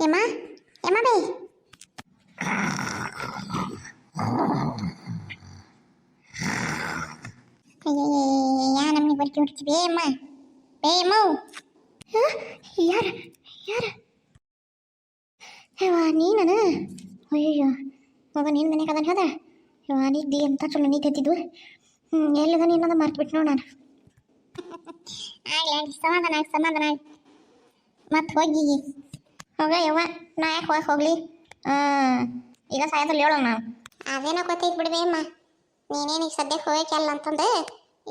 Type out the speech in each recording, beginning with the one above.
ಯಮ್ಮ ಯಮ್ಮ ಬೇ ಯಾ ನಮ್ನಿ ಬರ್ಕಿ ಹೊಡ್ತಿ ಬೇ ಅಮ್ಮ ಬೇ ಅಮ್ಮ ಯಾರ ಯಾರ ಯವ್ವ ನೀನನ ಅಯ್ಯೋ ಮಗ ನೀನು ಮನೆಗೆ ಅದನ್ನ ಹದ ಯವ್ವ ನಿದ್ದಿ ಅಂತ ಚಲೋ ನಿಂತಿದ್ದು ಎಲ್ಲದ ನೀನದ ಮರ್ತ್ಬಿಟ್ಟು ನೋಡು ನಾನು ಆಗ್ಲಿ ಸಮಾಧಾನ ಆಗಿ ಮತ್ತೆ ಹೋಗಿ ಹೋಗ ಯವ್ವ ನಾ ಯಾಕೆ ಹೋಗ್ಲಿ ಈಗ ಸಾಯಂಕಾಲ ಹೇಳೋಣ ನಾವು ಅದೇನೋ ಗೊತ್ತೈತೆ ಬಿಡ್ಬೇ ಅಮ್ಮ ನೀನೇನು ಈಗ ಸದ್ಯಕ್ಕೆ ಹೋಗಕ್ಕೆಲ್ಲ ಅಂತಂದು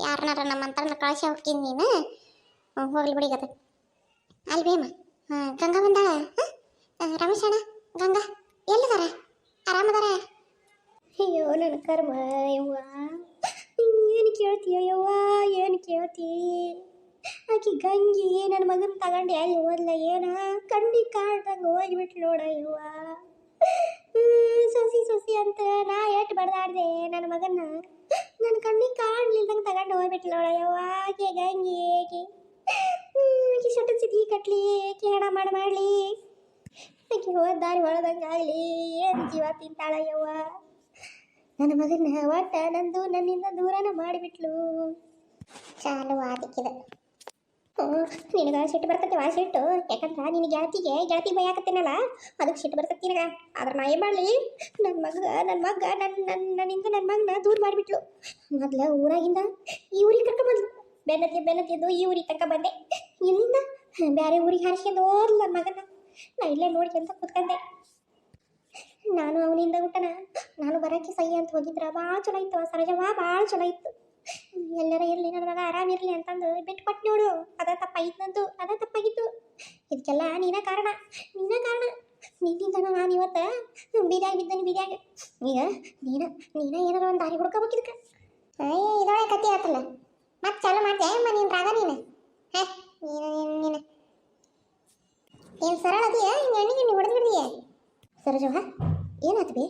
ಯಾರನ್ನಾರ ನಮ್ಮ ಅಂತಾರನ್ನ ಕಳಿಸಿ ಹೋಗ್ತೀನಿ ನೀನು ಹೋಗ್ಲಿ ಬಿಡಿಗತ್ತೆ ಅಲ್ಲಿ ಬೇಮ್ಮ ಗಂಗಾ ಬಂದಾಳ ರಮೇಶ್ ಅಣ್ಣ ಗಂಗಾ ಎಲ್ಲಿದಾರ ಆರಾಮದಾರ ಅಯ್ಯೋ ನನ್ನ ಕರ್ಮ ಯವ್ವ ಏನು ಕೇಳ್ತೀಯ ಯವ್ವ ಏನು ಕೇಳ್ತಿ ಆಕಿ ಗಂಗಿ ನನ್ನ ಮಗನ ತಗೊಂಡು ಎಲ್ಲಿ ಹೋದ್ಲ ಏನ ಕಂಡಿ ಕಾಡ್ದಂಗೆ ಹೋಗಿಬಿಟ್ಲು ನೋಡ ಯವ್ವ ಸೊಸಿ ಅಂತ ನಾ ಎಟ್ಟು ಬಡ್ದಾಡ್ದೆ ನನ್ನ ಮಗನ್ನ ನನ್ನ ಕಣ್ಣಿಗೆ ಕಾಣ್ಲಿಲ್ದಂಗೆ ತಗೊಂಡು ಹೋಗ್ಬಿಟ್ಲು ನೋಡ ಯವ್ವ ಆಕೆ ಗಂಗಿ ಆಕೆ ಸೊಟ್ಟು ಸಿದ್ಗಿ ಕಟ್ಲಿ ಆಕೆ ಹಣ ಮಾಡಲಿ ಆಕೆ ಹೋದ ದಾರಿ ಹೊಳದಂಗೆ ಆಗಲಿ ಏನು ಜೀವ ತಿಂತಾಳ ಯವ್ವ ನನ್ನ ಮಗನ ಒಟ್ಟ ನನ್ನಿಂದ ದೂರನ ಮಾಡಿಬಿಟ್ಲು ಚಾಲು ಆದಿಕ್ಕಿದೆ ನಿನಗೆ ಸಿಟ್ಟು ಬರ್ತೈತಿ ಸಿಟ್ಟು ಯಾಕಂದ್ರೆ ನಿನ್ನ ಗೆಳತಿ ಬೈಯಾಕತ್ತೇನಲ್ಲ ಅದಕ್ಕೆ ಸಿಟ್ಟು ಬರ್ತೈತಿ ನಿನಗೆ ಆದ್ರೆ ನಾ ಏನು ಮಾಡಲಿ ನನ್ನ ಮಗ ನನ್ನಿಂದ ನನ್ನ ಮಗನ ದೂರ ಮಾಡಿಬಿಟ್ಲು ಮೊದಲು ಊರಾಗಿಂದ ಈ ಊರಿಗೆ ಕರ್ಕೊಂಡ್ಬಂದ್ಲು ಬೆನ್ನತ್ತಿದ್ದು ಈ ಊರಿಗೆ ತನಕ ಬಂದೆ ಇಲ್ಲಿಂದ ಬೇರೆ ಊರಿಗೆ ಹಾರಿಸ್ಕೊಂಡು ಹೋದ್ಲು ನನ್ನ ಮಗನ ನಾ ಇಲ್ಲೇ ನೋಡ್ಕೊಂತ ಕೂತ್ಕೊಂಡೆ ನಾನು ಅವನಿಂದ ಊಟನ ನಾನು ಬರೋಕ್ಕೆ ಸಹಿ ಅಂತ ಹೋಗಿದ್ರ ಭಾಳ ಚಲೋ ಇತ್ತು ಸರೋಜವ್ವ ಭಾಳ ಚಲೋ ಇತ್ತು ಎಲ್ಲರ ಇರಲಿ ನನ್ನ ಮಗ ಆರಾಮಿರಲಿ ಅಂತಂದು ಬಿಟ್ಟು ಕೊಟ್ಟು ನೋಡು ಅದ ತಪ್ಪಾಗಿತ್ತು ಇದಕ್ಕೆಲ್ಲ ನೀನ ಕಾರಣ ನಿನ್ನಿಂದ ನಾನು ಇವತ್ತು ಬೀದ್ಯಾಗ ಬಿದ್ದಾನೆ ಬೀದ್ಯಾಗ ಈಗ ನೀನ ಏನಾರ ಒಂದು ದಾರಿ ಹುಡ್ಕೋಬೇಕಿದ್ಕ ಇದೊಳೆ ಕತ್ತಿ ಆತಲ್ಲ ಮತ್ತೆ ಚಾಲು ಮಾಡ್ತೆ ಅಮ್ಮ ನೀನು ರಾಗ ನೀನು ನೀನು ಏನು ಸರಳ ಅದೀಯ ಹಿಂಗೆ ಎಣ್ಣೆ ಹೊಡೆದು ಬಿಡ್ದೀಯ ಸರೋಜವ್ವ ಏನಾಯ್ತು ಬೇ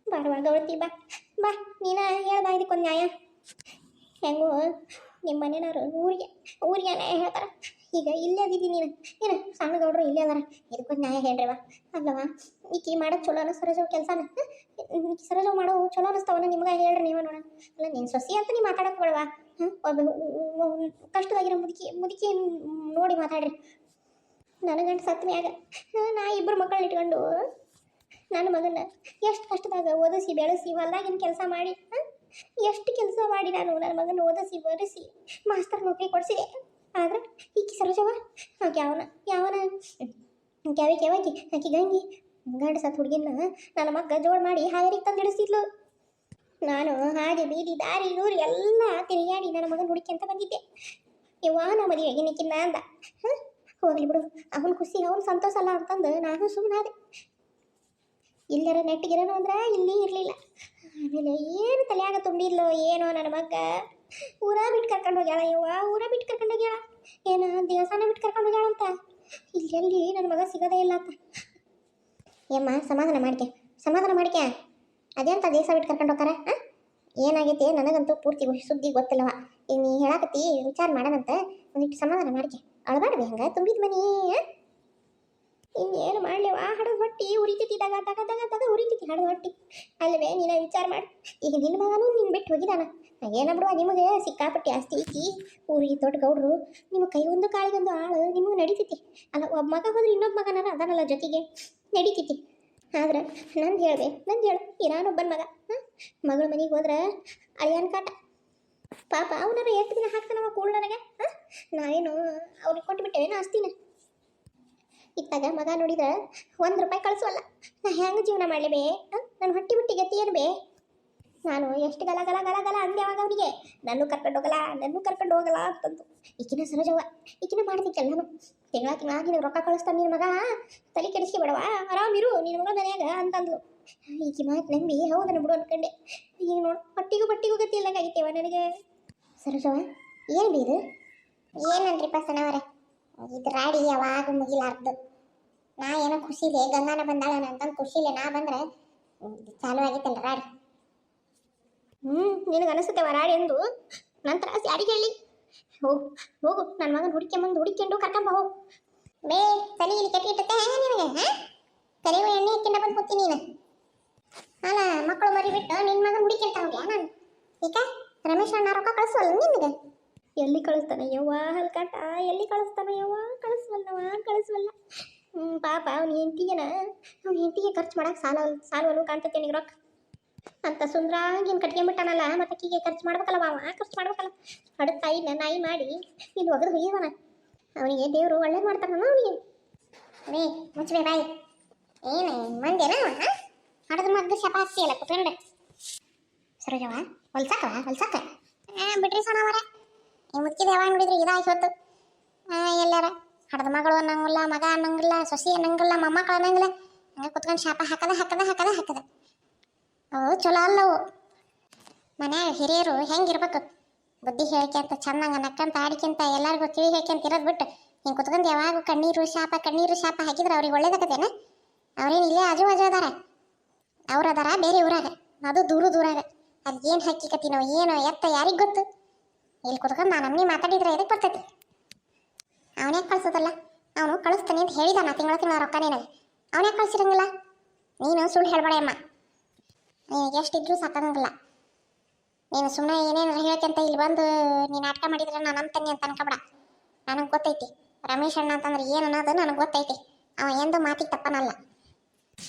ಬಾಡ ಗೌರತಿ ಬಾ ನೀನ ಹೇಳ್ಬಾ ಇದಕ್ಕೊಂದು ನ್ಯಾಯ ಹೆಂಗೋ ನಿಮ್ಮ ಮನೆಯವರು ಊರಿಗೆ ನ್ಯಾಯ ಹೇಳ್ತಾರ ಈಗ ಇಲ್ಲೇ ಅದಿದ್ದೀನಿ ನೀನು ಏನು ಸಣ್ಣ ಗೌಡ್ರು ಇಲ್ಲೇ ಅದಾರ ಇದಕ್ಕೊಂದು ನ್ಯಾಯ ಹೇಳ್ರಿವ ಅಲ್ಲವ ಈಕಿ ಮಾಡೋದು ಚಲೋ ಸರೋಜವ್ ಕೆಲಸನ ಸರೋಜವ್ ಮಾಡೋ ಚಲೋ ಅನ್ನಿಸ್ತಾವನ ನಿಮ್ಗೆ ಹೇಳ್ರಿ ನೀವು ನೋಡೋಣ ಅಲ್ಲ ನೀನು ಸೊಸಿ ಅಂತ ನೀವು ಮಾತಾಡೋಕೆ ಬೇಡವಾ ಕಷ್ಟದಾಗಿರೋ ಮುದುಕಿ ನೋಡಿ ಮಾತಾಡ್ರಿ ನನ್ನ ಗಂಟು ಸತ್ತ ಮ್ಯಾಗ ನಾ ಇಬ್ಬರು ಮಕ್ಕಳನ್ನ ಇಟ್ಕೊಂಡು ನನ್ನ ಮಗನ ಎಷ್ಟು ಕಷ್ಟದಾಗ ಓದಿಸಿ ಬೆಳೆಸಿ ಹೊಲ್ದಾಗಿನ ಕೆಲಸ ಮಾಡಿ ಎಷ್ಟು ಕೆಲಸ ಮಾಡಿ ನಾನು ನನ್ನ ಮಗನ ಓದಿಸಿ ಬರೆಸಿ ಮಾಸ್ತರ್ ನೌಕರಿ ಕೊಡಿಸಿದೆ ಆದ್ರೆ ಈಕಿ ಸರೋಜವ್ವ ಯಾವನ ಕ್ಯಾವಾಕಿ ಆಕಿ ಗಂಗಿ ಗಂಡು ಸತ್ತು ಹುಡುಗಿನ ನನ್ನ ಮಗ ಜೋಡ್ ಮಾಡಿ ಹಾಗರಿಗೆ ತಂದು ಇಡಿಸ್ತಿದ್ಲು ನಾನು ಹಾಗೆ ಬೀದಿ ದಾರಿ ನೂರು ಎಲ್ಲ ತಿರುಗಾಡಿ ನನ್ನ ಮಗನ ಹುಡುಕಿ ಅಂತ ಬಂದಿದ್ದೆ ಯವ್ವ ನಾ ಮದುವೆ ಆಗಿನಕ್ಕಿನ್ನ ಅಂದ ಹೋಗ್ಲಿ ಬಿಡು ಅವನ ಖುಷಿ ಅವನು ಸಂತೋಷ ಅಲ್ಲ ಅಂತಂದು ನಾನು ಸುಮ್ಮನಾದೆ ಇಲ್ಲರ ನೆಟ್ಟಿಗಿರೋನು ಅಂದ್ರೆ ಇಲ್ಲಿ ಇರಲಿಲ್ಲ ಆಮೇಲೆ ಏನು ತಲೆಯಾಗ ತುಂಬಿದ್ಲೋ ಏನೋ ನನ್ನ ಮಗ ಊರ ಬಿಟ್ಟು ಕರ್ಕೊಂಡು ಹೋಗ್ಯಾಳ ಏನು ದೇವಸ್ಥಾನ ಬಿಟ್ಟು ಕರ್ಕೊಂಡು ಹೋಗ್ಯಾಳ ಅಂತ ಇಲ್ಲೆಲ್ಲಿ ನನ್ನ ಮಗ ಸಿಗೋದೇ ಇಲ್ಲ ಅಂತ ಏಮ್ಮ ಸಮಾಧಾನ ಮಾಡ್ಕೆ ಅದೇಂತ ದೇಶ ಬಿಟ್ಟು ಕರ್ಕೊಂಡು ಹೋಗ್ತಾರ ಏನಾಗೈತಿ ನನಗಂತೂ ಪೂರ್ತಿ ಸುದ್ದಿ ಗೊತ್ತಿಲ್ಲವ ಈಗ ನೀ ಹೇಳಾಕತ್ತಿ ವಿಚಾರ ಮಾಡೋಣಂತ ಒಂದಿಟ್ಟು ಸಮಾಧಾನ ಮಾಡ್ಕೆ ಅಳಬಾಡ್ರಿ ಹಂಗೆ ತುಂಬಿದ ಮನಿ ಇನ್ನೇನು ಮಾಡಲಿವ ಹಡದು ಹೊಟ್ಟಿ ಉರಿತೈತಿ ದಗ ಉರಿತೈತಿ ಹಡದು ಹೊಟ್ಟಿ ಅಲ್ಲವೇ ನೀನು ವಿಚಾರ ಮಾಡಿ ಈಗ ನಿನ್ನ ಮಗನೂ ನಿನ್ನ ಬಿಟ್ಟು ಹೋಗಿದಾನ ಏನ ಬಿಡುವ ನಿಮಗೆ ಸಿಕ್ಕಾಪಟ್ಟಿ ಆಸ್ತಿ ಐತಿ ಊರಿಗೆ ದೊಡ್ಡ ಗೌಡ್ರು ನಿಮ್ಮ ಕೈಗೊಂದು ಕಾಳಿಗೊಂದು ಆಳು ನಿಮಗೆ ನಡೀತೈತಿ ಅಲ್ಲ ಒಬ್ಬ ಮಗ ಹೋದ್ರೆ ಇನ್ನೊಬ್ಬ ಮಗನಾರ ಅದನ್ನಲ್ಲ ಜೊತೆಗೆ ನಡೀತೈತಿ ಆದ್ರೆ ನಂದು ಹೇಳು ಇರಾನೊಬ್ಬನ ಮಗಳ ಮನೆಗೆ ಹೋದ್ರೆ ಅಳಿಯನ್ ಕಾಟ ಪಾಪ ಅವನಾರ ಎಷ್ಟು ದಿನ ಹಾಕ್ತಾನವ ಕೂಳ್ ನನಗೆ ನಾವೇನು ಅವ್ರಿಗೆ ಕೊಟ್ಬಿಟ್ಟೇನು ಆಸ್ತಿನ ಇತ್ತಾಗ ಮಗ ನೋಡಿದ್ರೆ ₹1 ಕಳಿಸೋಲ್ಲ ನಾ ಹೆಂಗೆ ಜೀವನ ಮಾಡಲಿ ಬೇ ನನ್ನ ಹೊಟ್ಟಿ ಬಿಟ್ಟಿ ಗತಿ ಏನು ಬೇ ನಾನು ಎಷ್ಟು ಗಲ ಅಂದೆ ಅವಾಗ ಅವನಿಗೆ ನನ್ನೂ ಕರ್ಕೊಂಡು ಹೋಗಲ್ಲ ಅಂತಂದು ಈಕಿನ ಸರೋಜವ್ವ ಈಕಿನ ಮಾಡ್ತಿಕ್ಕಲ್ಲ ನಾನು ತಿಂಗಳ ನಿನಗೆ ರೊಕ್ಕ ಕಳಿಸ್ತಾನೆ ನಿನ್ನ ಮಗ ತಲೆ ಕೆಡಿಸಿ ಬೇಡವಾ ಆರಾಮಿರು ನಿನ್ನ ಮಗಳ ಮನೆಯಾಗ ಅಂತಂದ್ಲು ಈಕಿ ಮಾತು ನಂಬಿ ಹೌದನ್ನು ಬಿಡು ಅನ್ಕೊಂಡೆ ಈಗ ನೋಡಿ ಬಟ್ಟಿಗೂ ಗತಿ ಇಲ್ಲಂಗಾಗಿತ್ತೇವ ನನಗೆ ಸರೋಜವ್ವ ಏನು ಬಿ ಇದು ಏನನ್ರಿಪ್ಪ ಸಣ್ಣವರೇ ಇದು ರಾಡಿ ಯಾವಾಗ ಮುಗಿಲಾರ್ದು ನಾ ಏನೋ ಖುಷಿಲೆ ಗಂಗಾನ ಬಂದಾಳ ಅಂತಂದು ಖುಷಿಲೆ ನಾ ಬಂದ್ರೆ ಚಾಲು ಆಗಿತ್ತಲ್ಲ ರಾಡಿ ನಿನಗೆ ಅನಿಸುತ್ತೇವ ರಾಡಿ ಎಂದು ನಂತರ ಯಾರಿಗೆ ಹೇಳಿ ಹೋಗು ನನ್ನ ಮಗನ ಹುಡುಕೊಂಡು ಕರ್ಕೊಂಬ ಹೋಗು ಬೇ ತಲೆಯಲ್ಲಿ ಕಟ್ಟಿ ಇಟ್ಟತ್ತೆ ಹೆಂಗ ನಿನಗೆ ಹೋಗ್ತಿ ನೀನು? ಅಲ್ಲ ಮಕ್ಕಳು ಮರಿ ಬಿಟ್ಟು ನಿನ್ನ ಮಗನ ಹುಡುಕಿಂತ ಹೋಗ್ಯಾ ನಾನು? ಈಗ ರಮೇಶ್ ಅಣ್ಣ ರೊಕ್ಕ ಕಳಿಸೋಲ್ಲ ನಿನಗೆ? ಎಲ್ಲಿ ಕಳಿಸ್ತಾನೆ ಯವ್ವ ಹಲ್ಕಾಟ, ಎಲ್ಲಿ ಕಳಿಸ್ತಾನೆ ಯವ್ವ? ಕಳಿಸ್ವಲ್ಲ. ಪಾಪ ಅವ್ನ ಹೆಂಡತಿಗೆ ಖರ್ಚು ಮಾಡಕ್ಕೆ ಸಾಲವನು ಕಾಣ್ತೈತೆ ನಿನಗೆ ರೊಕ್ಕ ಅಂತ ಸುಂದ್ರಾಗಿನ ಕಟ್ಕೊಂಡ್ಬಿಟ್ಟಾನಲ್ಲ, ಮತ್ತೆ ಅಕ್ಕಿಗೆ ಖರ್ಚು ಮಾಡ್ಬೇಕಲ್ಲ ಮಾವ, ಖರ್ಚು ಮಾಡ್ಬೇಕಲ್ಲ. ಹಡದ ತಾಯಿನ ನಾಯಿ ಮಾಡಿ ಇಲ್ಲಿ ಒಗದು ಹೋಗಿದಾನ. ಅವನಿಗೆ ದೇವರು ಒಳ್ಳೇದು ಮಾಡ್ತಾನ ಅವನಿಗೆ. ರೇ ಮುಚ್ಚಬೇ ಬಾಯಿ, ಏನು ಮಂದೇನ ಹಡದ ಮಗ್ಗ ಶಪ ಹಚ್ಚಿಯಲ್ಲ ಕುತ್ಕೊಂಡೆ. ಸರೋಜವ ಹೊಲ್ಸಾಕ ಬಿಟ್ರಿ ಸೋನವರ, ಈ ಮುಚ್ಚಿದ ಯಾವಾಗ ನೋಡಿದ್ರೆ ಇದಾಗಿ ಹೊತ್ತು ಎಲ್ಲಾರ ಹಡದ ಮಗಳು ಅನ್ನಂಗಿಲ್ಲ, ಮಗ ಅನ್ನಂಗಿಲ್ಲ, ಸೊಸಿ ಅನ್ನಂಗಿಲ್ಲ, ಮೊಮ್ಮಕ್ಕಳು ಅನ್ನಂಗಿಲ್ಲ, ಹಂಗೆ ಕುತ್ಕೊಂಡು ಶಾಪ ಹಾಕದ. ಅವು ಚಲೋ ಅಲ್ಲವು. ಮನ್ಯಾಗ ಹಿರಿಯರು ಹೆಂಗಿರ್ಬೇಕು, ಬುದ್ಧಿ ಹೇಳ್ಕೊಂತ ಚಂದಂಗ ನಕ್ಕಂತ ಆಡಿಕೊಂತ ಎಲ್ಲರಿಗೂ ಕಿವಿ ಹೇಳ್ಕೊಂತ ಇರೋದು ಬಿಟ್ಟು ಹಿಂಗೆ ಕುತ್ಕೊಂಡು ಯಾವಾಗ ಕಣ್ಣೀರು ಶಾಪ ಹಾಕಿದ್ರೆ ಅವ್ರಿಗೆ ಒಳ್ಳೇದಾಗತ್ತೇನ? ಅವ್ರೇನು ಇಲ್ಲೇ ಆಜು ಅದಾರ, ಅವ್ರು ಅದಾರ ಬೇರೆ ಊರಾಗ, ಅದು ದೂರಾಗ. ಅದು ಏನು ಹಾಕಿಕತ್ತೀನೋ ಏನೋ ಎತ್ತ ಯಾರಿಗೆ ಗೊತ್ತು? ಇಲ್ಲಿ ಕುತ್ಕೊಂಡು ನಾನು ಅಮ್ಮಿ ಮಾತಾಡಿದ್ರೆ ಎದಕ್ಕೆ ಬರ್ತೈತಿ? ಅವನ್ಯಾಕೆ ಕಳ್ಸೋದಲ್ಲ? ಅವನು ಕಳಿಸ್ತಾನೆ ಅಂತ ಹೇಳಿದಾನ ತಿಂಗಳ ರೊಕ್ಕ ನಿನಗೆ, ಅವನ್ಯಾಕೆ ಕಳ್ಸಿರಂಗಿಲ್ಲ? ನೀನು ಸುಳ್ಳು ಹೇಳ್ಬೇಡ ಅಮ್ಮ, ನಿನಗೆ ಎಷ್ಟಿದ್ರೂ ಸಾಕಾಗಂಗಿಲ್ಲ. ನೀನು ಸುಮ್ಮನೆ ಏನೇನು ಹೇಳ್ಕೊಂತ ಇಲ್ಲಿ ಬಂದು ನೀನು ನಾಟಕ ಮಾಡಿದ್ರೆ ನಾನು ಅಂತಾನೆ ಅಂತ ಅನ್ಕೊಬೇಡ. ನನಗೆ ಗೊತ್ತೈತಿ ರಮೇಶ್ ಅಣ್ಣ ಅಂತಂದ್ರೆ ಏನು ಅನ್ನೋದು ನನಗೆ ಗೊತ್ತೈತಿ. ಅವ ಎಂದು ಮಾತಿಗೆ ತಪ್ಪನಲ್ಲ,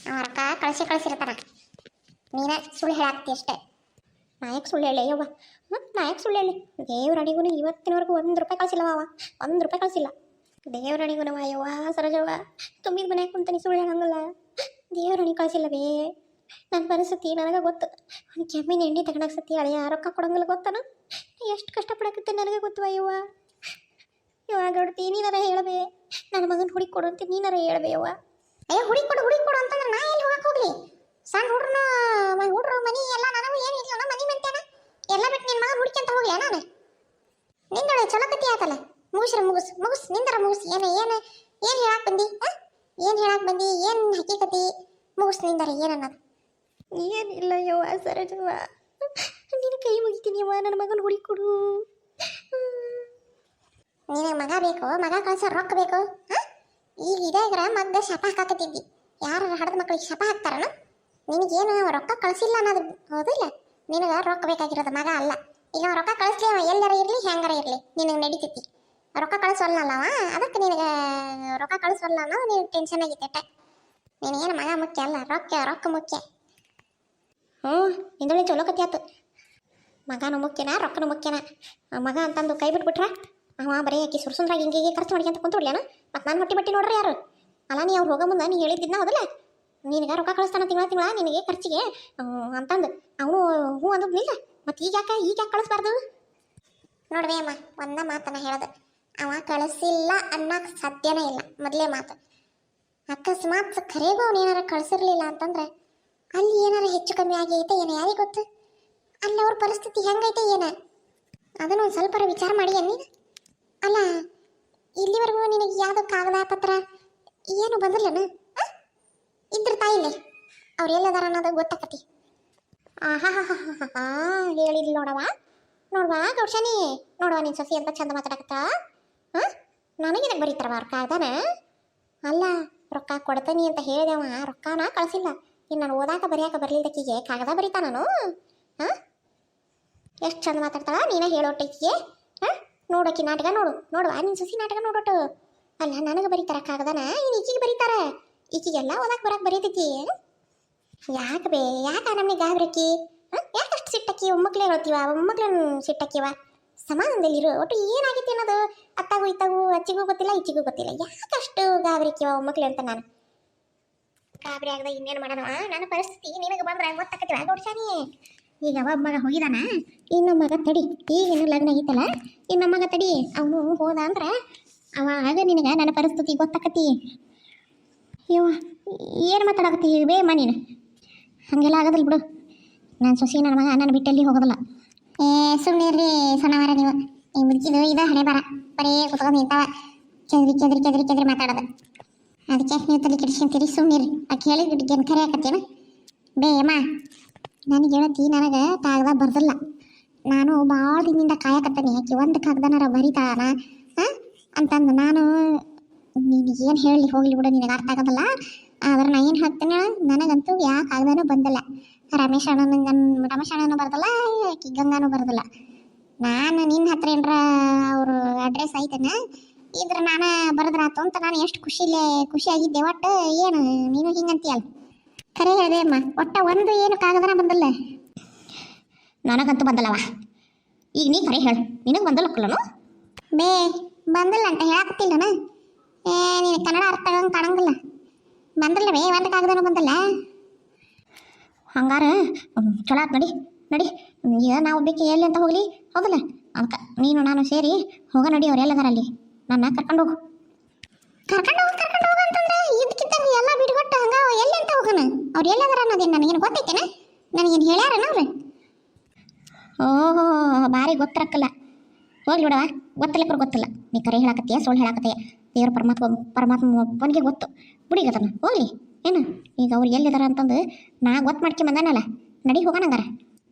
ಅವ ರೊಕ್ಕ ಕಳಿಸಿರ್ತಾನ. ನೀನ ಸುಳ್ಳು ಹೇಳಾಕ್ತಿ ಅಷ್ಟೇ. ನಾಯಕ್ ಸುಳ್ಳು ಹೇಳಿ ಯವ್ವ, ನಾಯಕ್ ಸುಳ್ಳು ಹೇಳಿ. ದೇವ್ರ ಅಡಿಗೂ ಇವತ್ತಿನವರೆಗೂ ₹1 ಕಳಿಸಿಲ್ಲ ಮಾವ, ₹1 ಕಳಿಸಿಲ್ಲ. ದೇವ್ರ ಅಡಿಗೂ ಯವ್ವ ಸರೋಜವ್ವ, ತುಂಬಿದ ಮನ್ಯಾಗ ಕುಂತಾನೆ ಸುಳ್ಳು ಹೇಳಂಗಲ್ಲ. ದೇವ್ರ ಅಡಿ ಕಳಿಸಿಲ್ಲವೇ? ನನ್ನ ಪರಿಸ್ಥಿತಿ ನನಗೆ ಗೊತ್ತು. ಅವ್ನು ಕೆಮ್ಮಿನ ಎಣ್ಣೆ ತಗೊಂಡಾಗ ಸತಿ ಅಳಿಯ ರೊಕ್ಕ ಕೊಡಂಗಿಲ್ಲ ಗೊತ್ತಾನ? ಎಷ್ಟು ಕಷ್ಟಪಡಕತ್ತೆ ನನಗೆ ಗೊತ್ತವ ಯವ್ವ. ಇವಾಗ ನೋಡ್ತಿ ನೀನಾರ ಹೇಳಬೇ, ನನ್ನ ಮಗನ ಹುಡುಕಿ ಕೊಡು ಅಂತ ನೀನಾರ ಹೇಳಬೇ ಯವ್ವ. ಅಯ್ಯೋ ಹುಡುಕಿ ಕೊಡು ಅಂತಂದ್ರೆ ನಾ ಎಲ್ಲಿ ಹೋಗಕ್ಕೆ ಹೋಗ್ಲಿ? ಸಣ್ಣ ಹುಡ್ರು ಮನಿ ಎಲ್ಲ ನನಗೂ ಏನು ಇಲ್ಲ ಮನಿ ಮಂತ್ಯಾನ ಎಲ್ಲ ಬಿಟ್ಟು ನಿನ್ನ ಮಗನ ಹುಡುಕಿ ಅಂತ ಹೋಗ್ಲಿ ನಾನು? ನಿಂದೊಳೆ ಚಲೋ ಕತಿ ಆತಲ್ಲ, ಮುಗಿಸ್ ನಿಂದರ ಮುಗಿಸ್. ಏನು ಹೇಳಕ್ ಬಂದಿ? ಏನು ಹೇಳಕ್ ಬಂದಿ? ಏನು ಹಕ್ಕಿಕತಿ? ಮುಗಿಸ್ ನಿಂದರ ಏನನ್ನೋದು? ಏನಿಲ್ಲ ಯವ್ವ ಸರೋಜವ್ವ, ನಿನ್ನ ಕೈ ಮುಗಿತೀನಿ ಯವ್ವ, ನನ್ನ ಮಗನ ಹುಡುಕಿ ಕೊಡು. ನಿನಗೆ ಮಗ ಬೇಕು, ಮಗ ಕಳ್ಸೋ ರೊಕ್ಕ ಬೇಕು. ಈಗ ಇದಾಗ್ರ ಮಗ್ಗ ಶಪ ಹಾಕಾಕತ್ತಿದ್ದಿ, ಯಾರು ಹಡದ ಮಕ್ಕಳಿಗೆ ಶಪ ಹಾಕ್ತಾರಣ? ನಿನಗೇನು ರೊಕ್ಕ ಕಳಿಸಿಲ್ಲ ಅನ್ನೋದು ಹೌದಿಲ್ಲ? ನಿನಗೆ ರೊಕ್ಕ ಬೇಕಾಗಿರೋದು ಮಗ ಅಲ್ಲ. ಈಗ ರೊಕ್ಕ ಕಳಿಸ್ಲಿ, ಅವ ಎಲ್ಲರ ಇರಲಿ ಹೆಂಗಾರ ಇರಲಿ ನಿನಗೆ ನಡೀತೈತಿ. ರೊಕ್ಕ ಕಳಿಸೋಲ್ಲವ, ಅದಕ್ಕೆ ನಿನಗೆ ರೊಕ್ಕ ಕಳಿಸೋಲ್ಲ ಅನ್ನೋದು ನೀನು ಟೆನ್ಷನ್ ಆಗಿತ್ತೆ. ನಿನಗೇನು ಮಗ ಮುಖ್ಯ ಅಲ್ಲ, ರೊಕ್ಕ ಮುಖ್ಯ. ಇಂದೊಳ್ಳಿ ಚಲೋ ಕತಿ ಆತು. ಮಗನೂ ಮುಖ್ಯನಾ ರೊಕ್ಕನೂ ಮುಖ್ಯನಾ? ಮಗ ಅಂತಂದು ಕೈ ಬಿಟ್ಬಿಟ್ರೆ ಅವ ಬರೀ ಆಕಿ ಸುರ್ಸುಂದ್ರಾಗ ಹಿಂಗೆ ಖರ್ಚು ಮಾಡ್ಕೊಂತ ಕುಂತುಡ್ಲೇನ? ಮತ್ತು ನಾನು ಹೊಟ್ಟಿ ನೋಡ್ರಿ ಯಾರು ಅಲ್ಲ? ನೀ ಅವ್ರು ಹೋಗೋ ಮುಂದೆ ನೀ ಹೇಳಿದ್ದಿದ್ನ ಹೌದಲ್ಲ, ನಿನಗೆ ರೊಕ್ಕ ಕಳಿಸ್ತಾನ ತಿಂಗಳ ನಿನಗೆ ಖರ್ಚಿಗೆ ಅಂತಂದು ಅವನು ಹ್ಞೂ ಅಂದಿಲ್ಲ. ಮತ್ತು ಈಗ ಯಾಕೆ ಕಳಿಸ್ಬಾರ್ದು? ನೋಡ್ರಿ ಅಮ್ಮ, ಒಂದ ಮಾತನ್ನ ಹೇಳೋದು, ಅವ ಕಳಿಸಿಲ್ಲ ಅನ್ನಕ್ಕೆ ಸಾಧ್ಯನೇ ಇಲ್ಲ. ಮೊದಲೇ ಮಾತು, ಅಕಸ್ಮಾತ್ ಖರೇಗೂ ಅವನು ಏನಾರ ಕಳಿಸಿರ್ಲಿಲ್ಲ ಅಂತಂದ್ರೆ ಅಲ್ಲಿ ಏನಾರ ಹೆಚ್ಚು ಕಮ್ಮಿ ಆಗೈತೆ ಏನೋ ಯಾರಿಗೆ ಗೊತ್ತು? ಅಲ್ಲಿ ಅವ್ರ ಪರಿಸ್ಥಿತಿ ಹೆಂಗೈತೆ ಏನ ಅದನ್ನು ಒಂದು ಸ್ವಲ್ಪ ವಿಚಾರ ಮಾಡಿ ನೀನು. ಅಲ್ಲ ಇಲ್ಲಿವರೆಗೂ ನಿನಗೆ ಯಾವುದು ಕಾಗದ ಪತ್ರ ಏನು ಬಂದಿಲ್ಲನ? ಇದ್ರ ತಾಯಿಲೆ ಅವ್ರು ಎಲ್ಲದಾರ ಅನ್ನೋದು ಗೊತ್ತಾಕತಿ. ಹೇಳಿಲ್ಲ ನೋಡವಾ ಗೌಡ್ಶಾನಿ, ನೋಡುವ ನಿನ್ನ ಸೊಸಿ ಅಂತ ಚಂದ ಮಾತಾಡಕತ್ತ. ನನಗೇನಕ್ಕೆ ಬರೀತಾರವ ಅವ್ರ ಕಾಗದನ? ಅಲ್ಲ ರೊಕ್ಕ ಕೊಡ್ತೀನಿ ಅಂತ ಹೇಳಿದವ, ರೊಕ್ಕನ ಕಳಿಸಿಲ್ಲ. ಇನ್ನು ನಾನು ಓದಾಕ ಬರೆಯಾಕ ಬರಲಿದ್ದಕ್ಕಿಗೆ ಕಾಗದ ಬರೀತಾ ನಾನು? ಎಷ್ಟು ಚಂದ ಮಾತಾಡ್ತಾಳ ನೀನೇ ಹೇಳೋಟಿಗೆ. ನೋಡೋಕಿ ನಾಟಕ ನೋಡುವ ನಿನ್ನ ಸೊಸಿ ನಾಟಕ ನೋಡೋಟು. ಅಲ್ಲ ನನಗೆ ಬರೀತಾರ ಕಾಗದನ, ಇನ್ನು ಈಕಿಗೆ ಬರೀತಾರ. ಈಕಿಗೆಲ್ಲ ಓದಾಕ ಬರಾಕ ಬರೀತೈತಿ. ಯಾಕೆ ನಮಗೆ ಗಾಬ್ರಕ್ಕಿ? ಯಾಕಷ್ಟು ಸಿಟ್ಟಕ್ಕಿ? ಒಮ್ಮಕ್ಳೇ ಹೇಳ್ತೀವ, ಒಮ್ಮಕ್ಳನ್ನು ಸಿಟ್ಟಕ್ಕಿವ. ಸಮಾಧಾನದಲ್ಲಿರು. ಒಟ್ಟು ಏನಾಗಿತ್ತು ಅನ್ನೋದು ಅತ್ತಾಗೂ ಅಚ್ಚಿಗೂ ಗೊತ್ತಿಲ್ಲ, ಇಚ್ಚಿಗೂ ಗೊತ್ತಿಲ್ಲ. ಯಾಕಷ್ಟು ಗಾಬರಿಕಿವ ಒಮ್ಮಕ್ಳು ಅಂತ ನಾನು ಗಾಬರಿ ಆಗದ ಇನ್ನೇನು ಮಾಡೋಣ? ನನ್ನ ಪರಿಸ್ಥಿತಿ ನಿನಗೆ ಬಂದ್ರೆ ಗೊತ್ತಾಕತಿವ ಗೌಡ್ಶಾನಿ. ಈಗ ಒಬ್ಬ ಮಗ ಹೋಗಿದಾನ, ಇನ್ನೊಬ್ಬ ಮಗ ತಡಿ. ಈಗಿನ್ನು ಲಗ್ನ ಆಗಿತ್ತಲ್ಲ, ಇನ್ನೊಬ್ಬ ಮಗ ತಡಿ. ಅವನು ಹೋದ ಅಂದ್ರೆ ಅವಾಗ ನಿನಗೆ ನನ್ನ ಪರಿಸ್ಥಿತಿ ಗೊತ್ತಾಕತಿ. ಇವ ಏನು ಮಾತಾಡಕತ್ತಿ ಬೇಮ್ಮ ನೀನು? ಹಾಗೆಲ್ಲ ಆಗೋದಿಲ್ಲ ಬಿಡು. ನನ್ನ ಸೊಸಿ ನನ್ನ ಮಗ ನನ್ನ ಬಿಟ್ಟಲ್ಲಿ ಹೋಗೋದಿಲ್ಲ. ಸುಮ್ಮನೆ ಸಣ್ಣವಾರ ನೀವು ಈ ಮುದುಕಿದು ಇದು ಹಣೆ ಬರೀ ಕುತ್ಕೊಂಡು ನಿಂತಾವ ಕೆದ್ರಿ ಮಾತಾಡೋದು. ಅದಕ್ಕೆ ನೀವು ತಲೆ ಕೆಡಿಸ್ಕೊಂತೀರಿ. ಸುಮ್ಮನಿರಿ. ಆಕೆ ಹೇಳಿದ್ಬಿಟ್ಟು ಕರೆ ಹಾಕತ್ತೇನ? ಬೇಯಮ್ಮ ನನಗೆ ಹೇಳತ್ತಿ, ನನಗೆ ಕಾಗದ ಬರ್ದಿಲ್ಲ. ನಾನು ಭಾಳ ದಿನದಿಂದ ಕಾಯಕತ್ತೀನಿ, ಆಕೆ ಒಂದು ಕಾಗದನಾರ ಬರೀತಾನ ಅಂತಂದು ನಾನು. ನೀನು ಏನು ಹೇಳಿ ಹೋಗ್ಲಿ ಬಿಡು, ನಿನಗೆ ಅರ್ಥ ಆಗೋದಲ್ಲ. ಆದ್ರೆ ನಾ ಏನು ಹಾಕ್ತೇನೆ ನನಗಂತೂ ಯಾವ ಕಾಗದನೂ ಬಂದಿಲ್ಲ. ರಮೇಶ್ ಅಣ್ಣನೂ ಬರ್ದಲ್ಲ, ಆಕಿ ಗಂಗಾನೂ ಬರ್ದಲ್ಲ. ನಾನು ನಿನ್ನ ಹತ್ರ ಏನರ ಅವ್ರ ಅಡ್ರೆಸ್ ಐತನ ಇದ್ರೆ ನಾನು ಬರದ್ರಾತು ಅಂತ ನಾನು ಎಷ್ಟು ಖುಷಿಯಾಗಿದ್ದೆ. ಒಟ್ಟು ಏನು ನೀನು ಹಿಂಗಂತೀಯಲ್ಲ, ಖರೆ ಹೇಳಿದೆ ಅಮ್ಮ. ಒಟ್ಟ ಒಂದು ಏನು ಕಾಗದನ ಬಂದಿಲ್ಲ. ನನಗಂತೂ ಬಂದಲ್ಲವ. ಈಗ ನೀ ಖರೆ ಹೇಳು, ನಿನಗೆ ಬಂದಲ್ಲಕ್ಕಲ್ಲನು? ಬೇ ಬಂದಿಲ್ಲ ಅಂತ ಹೇಳಾಕತ್ತಿಲ್ಲನ? ನೀನು ಕನ್ನಡ ಅರ್ಥ ಆಗಂಗೆ ಕಾಣಂಗಿಲ್ಲ. ಬಂದಿಲ್ಲ ಬೇ, ಒಂದು ಕಾಗದನೂ ಬಂದಿಲ್ಲ. ಹಂಗಾರೆ ಚಲೋ ಆತ್ ನಡಿ ನಡಿ. ಈಗ ನಾವು ಬೇಕಿ ಎಲ್ಲಿ ಅಂತ ಹೋಗ್ಲಿ, ಹೌದಲ್ಲ? ಅದಕ್ಕೆ ನೀನು ನಾನು ಸೇರಿ ಹೋಗ ನಡಿ. ಅವ್ರು ಎಲ್ಲದಾರ ಅಲ್ಲಿ, ನನ್ನ ಕರ್ಕೊಂಡು ಹೋಗು ಅಂತಂದ್ರೆ ಇದಕ್ಕಿದ್ದಂಗೆ ಎಲ್ಲ ಬಿಟ್ಕೊಟ್ಟು ಹಂಗ ಎಲ್ಲಿ ಅಂತ ಹೋಗೋಣ? ಅವ್ರು ಎಲ್ಲದಾರ ಅನ್ನೋದೇನು ನನಗೇನು ಗೊತ್ತೈತೇನ? ನನಗೇನು ಹೇಳ್ಯಾರನ ಅವ್ರು? ಓಹೋ, ಭಾರಿ ಗೊತ್ತಿರಕ್ಕಲ್ಲ. ಹೋಗ್ಲಿ ಬಿಡವ, ಗೊತ್ತಿಲ್ಲಕ್ರು ಗೊತ್ತಿಲ್ಲ. ನೀ ಕರೆ ಹೇಳಾಕತ್ತೀಯ ಸುಳ್ಳು ಹೇಳಾಕತ್ತೀಯ, ದೇವ್ರ ಪರಮಾತ್ಮ ಒಬ್ಬನಿಗೆ ಗೊತ್ತು. ಬಿಡಿಗತನ ಹೋಗ್ಲಿ ಏನು. ಈಗ ಅವ್ರು ಎಲ್ಲಿದಾರ ಅಂತಂದು ನಾ ಗೊತ್ತು ಮಾಡ್ಕೊಂಬಂದಾನಲ್ಲ, ನಡಿ ಹೋಗೋಣ ಹಂಗಾರ.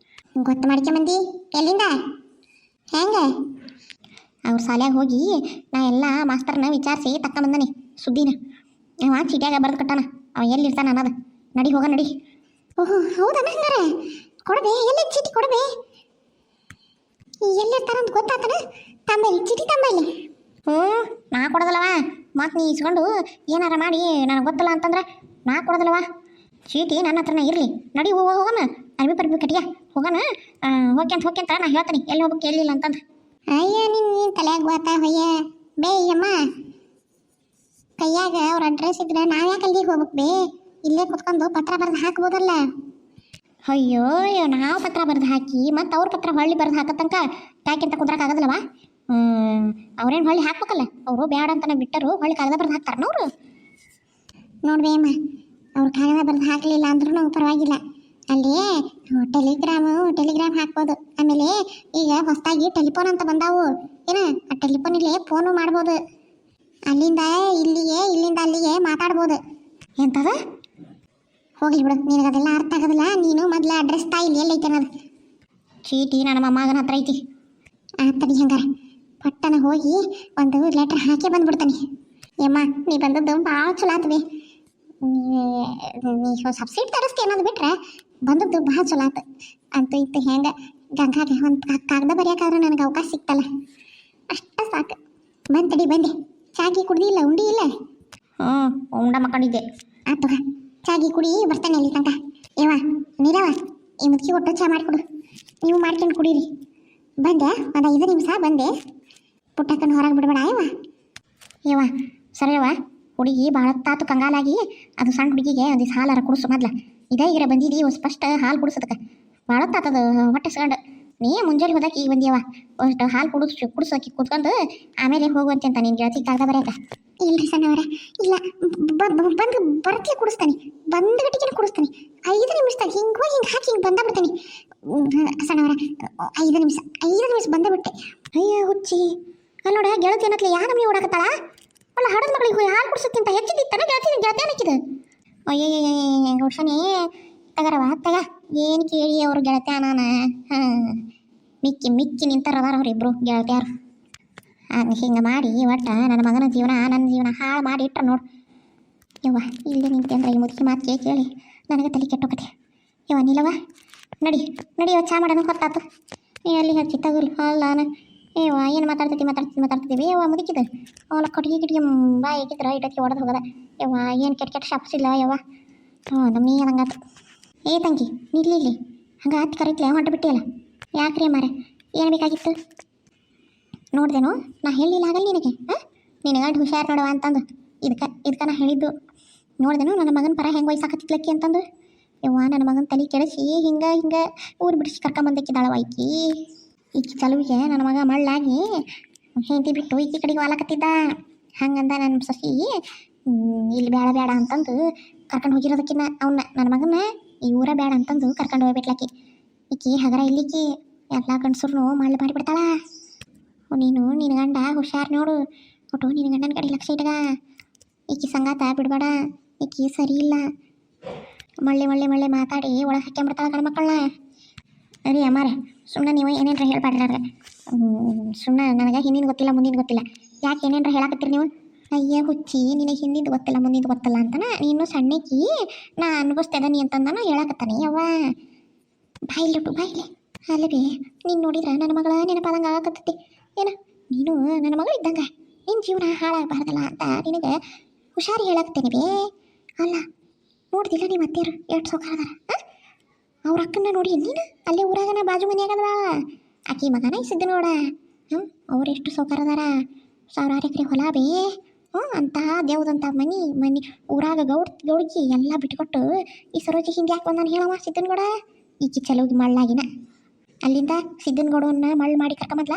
ಗೊತ್ತು ಮಾಡ್ಕೊಂಬಂದಿ? ಎಲ್ಲಿಂದ ಹೆಂಗೆ? ಅವ್ರ ಶಾಲ್ಯಾಗ ಹೋಗಿ ನಾ ಎಲ್ಲ ಮಾಸ್ತರ್ನ ವಿಚಾರಿಸಿ ತಕ್ಕೊಂಬಂದಾನೆ ಸುದ್ದಿನ. ಅವ ಚೀಟ್ಯಾಗ ಬರೆದು ಕಟ್ಟಾನ, ಅವ ಎಲ್ಲಿರ್ತಾನ ಅನ್ನೋದು. ನಡಿ ಹೋಗ ನಡಿ. ಓಹೋ ಹೌದಾ? ಹಂಗಾರೆ ಕೊಡಬೇ, ಎಲ್ಲಿ ಚೀಟಿ ಕೊಡಬೇ? ಎಲ್ಲಿರ್ತಾರಂತ ಗೊತ್ತಾತನ? ತಂಬೈಲಿ ಚೀಟಿ, ತಂಬೈಲಿ. ನಾ ಕೊಡೋದಲ್ಲವ. ಮತ್ತು ನೀ ಇಸ್ಕೊಂಡು ಏನಾರ ಮಾಡಿ ನನಗೆ ಗೊತ್ತಲ್ಲ ಅಂತಂದ್ರೆ ನಾ ಕೊಡೋದಲ್ಲವ. ಚೀಟಿ ನನ್ನ ಹತ್ರನೇ ಇರಲಿ. ನಡಿ ಹೋಗೋಣ, ಅರ್ಬಿ ಕಟ್ಟಿಯ ಹೋಗೋಣ. ಹೋಗ್ಯಂತ ನಾ ಹೇಳ್ತೀನಿ ಎಲ್ಲಿ ಹೋಗ್ಬೇಕು ಎಲ್ಲಿಲ್ಲ ಅಂತಂದು. ಅಯ್ಯ ನೀನು ತಲೆಯಾಗ ಗೋತಾ ಹೊಯ್ಯ ಬೇ. ಅಮ್ಮ ಕೈಯಾಗ ಅವ್ರ ಅಡ್ರೆಸ್ ಇದ್ರೆ ನಾವು ಯಾಕೆ ಅಲ್ಲಿಗೆ ಹೋಗ್ಬೇಕು ಬೇ? ಇಲ್ಲೇ ಕುತ್ಕೊಂಡು ಪತ್ರ ಬರೆದು ಹಾಕ್ಬೋದಲ್ಲ. ಅಯ್ಯೋ ನಾವು ಪತ್ರ ಬರೆದು ಹಾಕಿ ಮತ್ತು ಅವ್ರ ಪತ್ರ ಹೊಳ್ಳಿ ಬರೆದು ಹಾಕತ್ತಂಕ ಯಾಕೆಂತ ಕುದ್ರಕ್ಕಾಗದಲ್ಲವ? ಅವ್ರೇನು ಹೊಳ್ಳಿ ಹಾಕ್ಬೇಕಲ್ಲ. ಅವರು ಬ್ಯಾಡ ಅಂತನ ಬಿಟ್ಟರು, ಹೊಳ್ಳಿ ಕಾಗದ ಬರೆದು ಹಾಕ್ತಾರನ ಅವರು? ನೋಡ್ಬೇ ಅಮ್ಮ, ಅವ್ರು ಕಾಗದ ಬರೆದು ಹಾಕಲಿಲ್ಲ ಅಂದ್ರೂ ಪರವಾಗಿಲ್ಲ. ಅಲ್ಲಿ ಟೆಲಿಗ್ರಾಮ್ ಹಾಕ್ಬೋದು. ಆಮೇಲೆ ಈಗ ಹೊಸದಾಗಿ ಟೆಲಿಫೋನ್ ಅಂತ ಬಂದಾವು ಏನ, ಆ ಟೆಲಿಫೋನಿಗೆ ಫೋನು ಮಾಡ್ಬೋದು. ಅಲ್ಲಿಂದ ಇಲ್ಲಿಗೆ, ಇಲ್ಲಿಂದ ಅಲ್ಲಿಗೆ ಮಾತಾಡ್ಬೋದು. ಎಂತದ? ಹೋಗ್ಲಿ ಬಿಡು, ನಿನಗದೆಲ್ಲ ಅರ್ಥ ಆಗೋದಿಲ್ಲ. ನೀನು ಮೊದಲ ಅಡ್ರೆಸ್ ಇಲ್ಲಿ ಎಲ್ಲೈತೆ ಅನ್ನೋದು. ಚೀಟಿ ನನ್ನ ಮೊಮ್ಮಗನ ಹತ್ರ ಐತಿ. ತಡಿ ಹಂಗಾರ ಪಟ್ಟನ ಹೋಗಿ ಒಂದು ಲೆಟ್ರ್ ಹಾಕಿ ಬಂದ್ಬಿಡ್ತಾನೆ. ಯಮ್ಮ ನೀ ಬಂದದ್ದು ಭಾಳ ಚಲೋ ಆತ್ವಿ. ನೀ ಸಬ್ಸಿಡಿ ತರಿಸ್ತಿ ಅನ್ನೋದು ಬಿಟ್ರೆ ಬಂದದ್ದು ಭಾಳ ಚಲೋ ಆತು. ಅಂತೂ ಇತ್ತು ಹೆಂಗೆ ಗಂಗಾಗೆ ಒಂದು ಕಾಗದ ಬರೆಯೋಕ್ಕಾದ್ರೆ ನನಗೆ ಅವಕಾಶ ಸಿಕ್ತಲ್ಲ, ಅಷ್ಟ ಸಾಕು. ಬಂತಡಿ ಬಂದೆ. ಚಾಗಿ ಕುಡ್ದಿಲ್ಲ, ಉಂಡಿ ಇಲ್ಲ? ಉಂಡ ಮಕ್ಕಳಿದ್ದೆ. ಆತು ಚಾಗಿ ಕುಡಿ, ಬರ್ತಾನೆ ಅಲ್ಲಿ ತನಕ. ಏವ ನೀರವ, ಈ ಮುದುಕಿ ಒಟ್ಟು ಚಾ ಮಾಡಿಕೊಡು. ನೀವು ಮಾಡ್ಕೊಂಡು ಕುಡೀರಿ. ಬಂದೆ ಒಂದು 5 ನಿಮಿಷ ಬಂದೆ. ಪುಟ್ಟಕ್ಕನ ಹೊರಗೆ ಬಿಡಬೇಡ ಯವ್ವ. ಸರಿಯವ್ವ, ಹುಡುಗಿ ಭಾಳ ತಾತು ಕಂಗಾಲಾಗಿ ಅದು ಸಣ್ಣ ಹುಡುಗಿಗೆ ಒಂದು ಹಾಲಾರ ಕುಡಿಸು ಮೊದ್ಲ. ಇದೇ ಈಗ ಬಂದಿದ್ದೀ ಫಸ್ಟ್ ಹಾಲು ಕುಡಿಸೋದಕ್ಕೆ ಭಾಳ ತಾತದು ಹೊಟ್ಟೆ ಸ್ಕಂಡು. ನೀ ಮುಂಜಾನೆ ಹೋದಾಕಿ ಈಗ ಬಂದಿಯವ, ಅಷ್ಟು ಹಾಲು ಕುಡಿಸೋಕಿ ಕೂತ್ಕೊಂಡು ಆಮೇಲೆ ಹೋಗುವಂತೆ ಅಂತ ನೀನು ಗೆಳತಿ ಕಾಗದ ಬರೆಯಕ. ಇಲ್ರಿ ಸಣ್ಣವರ, ಇಲ್ಲ ಬಂದು ಬರ್ತೀಯ ಕುಡಿಸ್ತಾನೆ, ಬಂದ ಗಟ್ಟಿಗೆ ಕುಡಿಸ್ತಾನೆ. 5 ನಿಮಿಷದಾಗ ಹಿಂಗೆ ಹಾಕಿ ಹಿಂಗೆ ಬಂದಾಬಿಡ್ತಾನೆ ಸಣ್ಣವರ. 5 ನಿಮಿಷ ಬಂದೇ ಅಯ್ಯ ಹುಚ್ಚಿ ನೋಡ, ಗೆಳತಿ ಅನ್ನತ್ಲಿ ಯಾ ನಮಗೆ ಓಡಾಕತ್ತಾಳ? ಅಲ್ಲ ಹಡದ ಮಗಳಿಗೆ ಹಾಲು ಕುಡಿಸೋಕ್ಕಿಂತ ಹೆಚ್ಚಿದಿತ್ತಾನ ಗೆಳತಿ ಅನ್ನಕ್ಕಿದ. ಅಯ್ಯಯ್ಯ ಹುಡ್ಸನಿ ತಗರವ ತಗ. ಏನು ಕೇಳಿ ಅವ್ರು ಗೆಳತಿ ನಾನು ಮಿಕ್ಕಿ ನಿಂತಾರದಾರ ಅವ್ರಿಬ್ರು ಗೆಳತಿಯಾರು. ಹಿಂಗೆ ಮಾಡಿ ಒಟ್ಟು ನನ್ನ ಮಗನ ಜೀವನ ಹಾಳು ಮಾಡಿ ಇಟ್ರ ನೋಡು ಯವ್ವ. ಇಲ್ಲಿ ನಿಂತೆ ಅಂದ್ರೆ ಈ ಮುದುಕಿ ಮಾತು ಕೇಳಿ ನನಗೆ ತಲೆ ಕೆಟ್ಟೋಕತೆ ಯವ್ವ. ನಿಲ್ಲವ ನಡಿಯವ, ಚಾ ಮಾಡೋಣ ಹೊತ್ತಾತು. ಅಲ್ಲಿ ಹಚ್ಚಿ ತಗೋರಿ ಅಲ್ಲ ನಾನು ಏವ ಏನು ಮಾತಾಡ್ತಿದ್ದೀವಿ ಯವ್ವ. ಮುದುಕಿದ ಅವಳ ಕಟ್ಟಿಗೆ ಬಾಯಿ ಇಟ್ಟಿದ್ರೆ ಇಟ್ಟಕ್ಕೆ ಹೊಡೆದು ಹೋಗದ ಯವ್ವ. ಏನು ಕೆಟ್ಟ ಶಾಪ್ಸಿಲ್ಲ ಯವ್ವ. ನಮ್ಮೀ ಹಂಗಾತು. ಏ ತಂಗಿ ನಿಲ್ಲಿ ಹಂಗೆ ಹತ್ತಿ ಕರೀತ್ಲೆ ಹೊಂಟು ಬಿಟ್ಟಿಯಲ್ಲ ಯಾಕ್ರಿ ಮಾರೆ? ಏನು ಬೇಕಾಗಿತ್ತು ನೋಡ್ದೇನು? ನಾ ಹೇಳಿಲ್ಲ ಆಗಲ್ಲ ನಿನಗೆ? ನಿನಗೆ ಗಂಟು ಹುಷಾರು ನೋಡುವ ಅಂತಂದು ಇದಕ್ಕೆ ನಾ ಹೇಳಿದ್ದು ನೋಡ್ದೇನು? ನನ್ನ ಮಗನ ಪರ ಹೆಂಗೆ ವಯಸ್ಸಾಕತ್ತಿದ್ಲಕ್ಕಿ ಅಂತಂದು ಯವ್ವ. ನನ್ನ ಮಗನ ತಲೆ ಕೆಡಿಸಿ ಹಿಂಗೆ ಊರು ಬಿಡಿಸಿ ಕರ್ಕೊಂಬಂದಕ್ಕಿದ್ದಾಳವ ಈಕಿ ಚಲುವಿಗೆ ನನ್ನ ಮಗ ಮಳ್ಳಾಗಿ ಹೆಂಡತಿ ಬಿಟ್ಟು ಈಕಿ ಕಡೆಗೆ ವಾಲಕತ್ತಿದ್ದ. ಹಂಗಂದ ನನ್ನ ಸೊಸಿ ಇಲ್ಲಿ ಬೇಡ ಅಂತಂದು ಕರ್ಕೊಂಡು ಹೋಗಿರೋದಕ್ಕಿನ್ನ ಅವನ್ನ ನನ್ನ ಮಗನ ಈ ಊರ ಬೇಡ ಅಂತಂದು ಕರ್ಕೊಂಡು ಹೋಗ್ಬಿಟ್ಲಾಕಿ. ಈಕಿ ಹಗರ ಇಲ್ಲಿಕ್ಕಿ ಎಲ್ಲ ಗಂಡಸರು ಮಾಡಿಬಿಡ್ತಾಳ. ನಿನ್ನ ಗಂಡ ಹುಷಾರು ನೋಡು, ಒಟ್ಟು ನಿನ್ನ ಗಂಡನ ಕಡೆ ಲಕ್ಷ ಇಟ್ಗ. ಈಕಿ ಸಂಗಾತ ಬಿಡಬೇಡ, ಈಕಿ ಸರಿ ಇಲ್ಲ. ಮಳ್ಳೆ ಮಾತಾಡಿ ಒಳಗೆ ಹಾಕ್ಕೊಂಬಿಡ್ತಾಳ ಗಂಡ್ಮಕ್ಕಳನ್ನ. ಅರಿ ಅಮ್ಮಾರೆ ಸುಮ್ಮನೆ ನೀವು ಏನೇನ್ರ ಹೇಳ್ಬಾಡ್ರಿ ನನಗೆ. ಸುಮ್ಮನೆ ನನಗೆ ಹಿಂದಿನ ಗೊತ್ತಿಲ್ಲ ಮುಂದಿನ ಗೊತ್ತಿಲ್ಲ. ಯಾಕೆ ಏನೇನ್ರ ಹೇಳಕತ್ತೀರಿ ನೀವು? ಅಯ್ಯ ಹುಚ್ಚಿ ನಿನಗೆ ಹಿಂದಿದ್ದು ಗೊತ್ತಿಲ್ಲ ಮುಂದಿದ್ದು ಗೊತ್ತಿಲ್ಲ ಅಂತನ ನೀನು ಸಣ್ಣಕಿ ನಾ ಅನ್ಭವಿಸ್ತೇದ ನೀ ಅಂತಂದನ ಹೇಳಕತ್ತಾನೆ ಯವ್ವ ಬಾಯಿಲಿಟ್ಟು ಬಾಯಿಲೆ ಅಲ್ಲವೇ ನೀನು ನೋಡಿದ್ರೆ ನನ್ನ ಮಗಳ ನೆನಪಾದಂಗೆ ಆಗಕತ್ತೈತಿ ಏನ ನೀನು ನನ್ನ ಮಗಳು ಇದ್ದಂಗ ನಿನ್ನ ಜೀವನ ಹಾಳಾಗಬಾರ್ದಲ್ಲ ಅಂತ ನಿನಗೆ ಹುಷಾರಿ ಹೇಳಾಕ್ತೇನೆ ಬೇ ಅಲ್ಲ ನೋಡ್ದಿಲ್ಲ ನಿಮ್ಮ ಅತ್ತೆಯರು ಎಷ್ಟು ಸೌಕರ್ಯದಾರ ಅವ್ರ ಅಕ್ಕನ ನೋಡಿ ನೀನು ಅಲ್ಲೇ ಊರಾಗನ ಬಾಜು ಮನೆಯಾಗದ ಆಕಿ ಮಗನ ಇಸಿದ್ದು ನೋಡ ಅವ್ರು ಎಷ್ಟು ಸೌಕರ್ಯದಾರ ಸಾವಿರಾರು ಎಕರೆ ಹೊಲ ಬೇ ಅಂತ ದೇವ್ದಂತ ಮನಿ ಊರಾಗ ಗೌಡ್ಗಿ ಎಲ್ಲ ಬಿಟ್ಕೊಟ್ಟು ಈ ಸರೋಜಿ ಹಿಂದೆ ಯಾಕೆ ಬಂದಾನ ಹೇಳವ ಸಿದ್ದನಗೌಡ ಈಕಿ ಚಲೋಗಿ ಮಳ್ಳಾಗಿನ ಅಲ್ಲಿಂದ ಸಿದ್ದನಗೌಡವನ್ನ ಮಳ್ಳು ಮಾಡಿ ಕರ್ಕೊಂಬದ್ಲ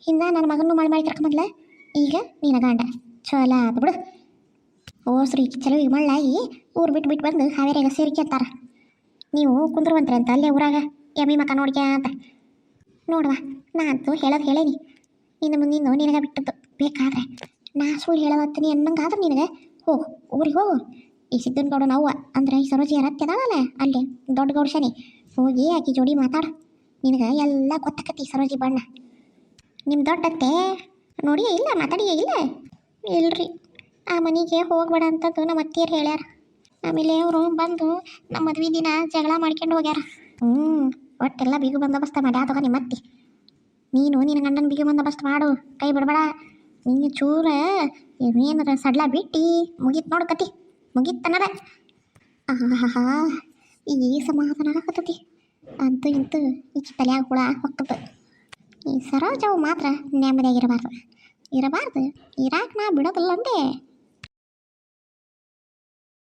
ಹಿಂದ ನನ್ನ ಮಗನೂ ಮಳ್ಳು ಮಾಡಿ ಕರ್ಕೊಂಬದ್ಲ ಈಗ ನೀನ ಗಂಡ ಚಲೋ ಆತ ಬಿಡು ಓಸ್ರು ಈಕಿ ಚಲೋಗಿ ಮಳ್ಳಾಗಿ ಊರು ಬಿಟ್ಟು ಬಂದು ಹಾವೇರಿಯಾಗ ಸೇರಿಕೆ ಅಂತಾರ ನೀವು ಕುಂದ್ರುವಂತ್ರಿ ಅಂತ ಅಲ್ಲೇ ಊರಾಗ ಎಮ್ಮಿ ಮಕ್ಕ ನೋಡ್ಕ್ಯಾ ಅಂತ ನೋಡುವ ನಾ ಅಂತೂ ಹೇಳೋದು ಹೇಳೇನಿ ಇನ್ನು ಮುಂದಿನ ನಿನಗೆ ಬಿಟ್ಟದ್ದು ಬೇಕಾದ್ರೆ ನಾ ಸುಳ್ಳು ಹೇಳೋದತ್ತೀನಿ ಅನ್ನಂಗಾದ್ರೆ ನಿನಗೆ ಹೋಗು ಊರಿಗೆ ಹೋಗು ಈ ಸಿದ್ದನಗೌಡ ನಾವು ಅಂದ್ರೆ ಈ ಸರೋಜಿ ಅದಾಳಲ್ಲ ಅಲ್ಲಿ ದೊಡ್ಡ ಗೌಡ್ಶನಿ ಹೋಗಿ ಆಕಿ ಜೋಡಿ ಮಾತಾಡು ನಿನಗೆ ಎಲ್ಲ ಗೊತ್ತಾಕತಿ ಸರೋಜಿ ಬಣ್ಣ ನಿಮ್ಮ ದೊಡ್ಡತ್ತೆ ನೋಡಿ ಇಲ್ಲ ಮಾತಾಡಿಯೇ ಇಲ್ಲ ಇಲ್ರಿ ಆ ಮನೆಗೆ ಹೋಗ್ಬೇಡ ಅಂತದ್ದು ನಮ್ಮ ಅತ್ತಿಯರು ಹೇಳ್ಯಾರ ಆಮೇಲೆ ಅವರು ಬಂದು ನಮ್ಮ ಮದುವೆ ದಿನ ಜಗಳ ಮಾಡ್ಕೊಂಡು ಹೋಗ್ಯಾರ ಒಟ್ಟೆಲ್ಲ ಬಿಗು ಬಂದೋಬಸ್ತ ಮಾಡ್ಯಾ ತಗೋ ನಿಮ್ಮ ಅತ್ತಿ ನೀನು ನಿನ್ನ ಗಂಡನ ಬಿಗಿ ಬಂದೋಬಸ್ತ್ ಮಾಡು ಕೈ ಬಿಡಬೇಡ ನಿನ್ನ ಚೂರ ಏನಾರ ಸಡ್ಲ ಬಿಟ್ಟು ಮುಗೀತು ನೋಡು ಕತಿ ಮುಗೀತನರ ಆಹಾ ಈ ಸಮಾಧಾನ ಆಗತ್ತತಿ ಅಂತೂ ಇಂತೂ ಈಚೆ ತಲೆಯಾಗ ಹುಳ ಹೊಕ್ಕದ ಈ ಸರೋಜವು ಮಾತ್ರ ನೆಮ್ಮದಿಯಾಗಿರಬಾರ್ದು ಇರಾಕ್ ನಾ ಬಿಡೋದಿಲ್ಲ ಅಂದೆ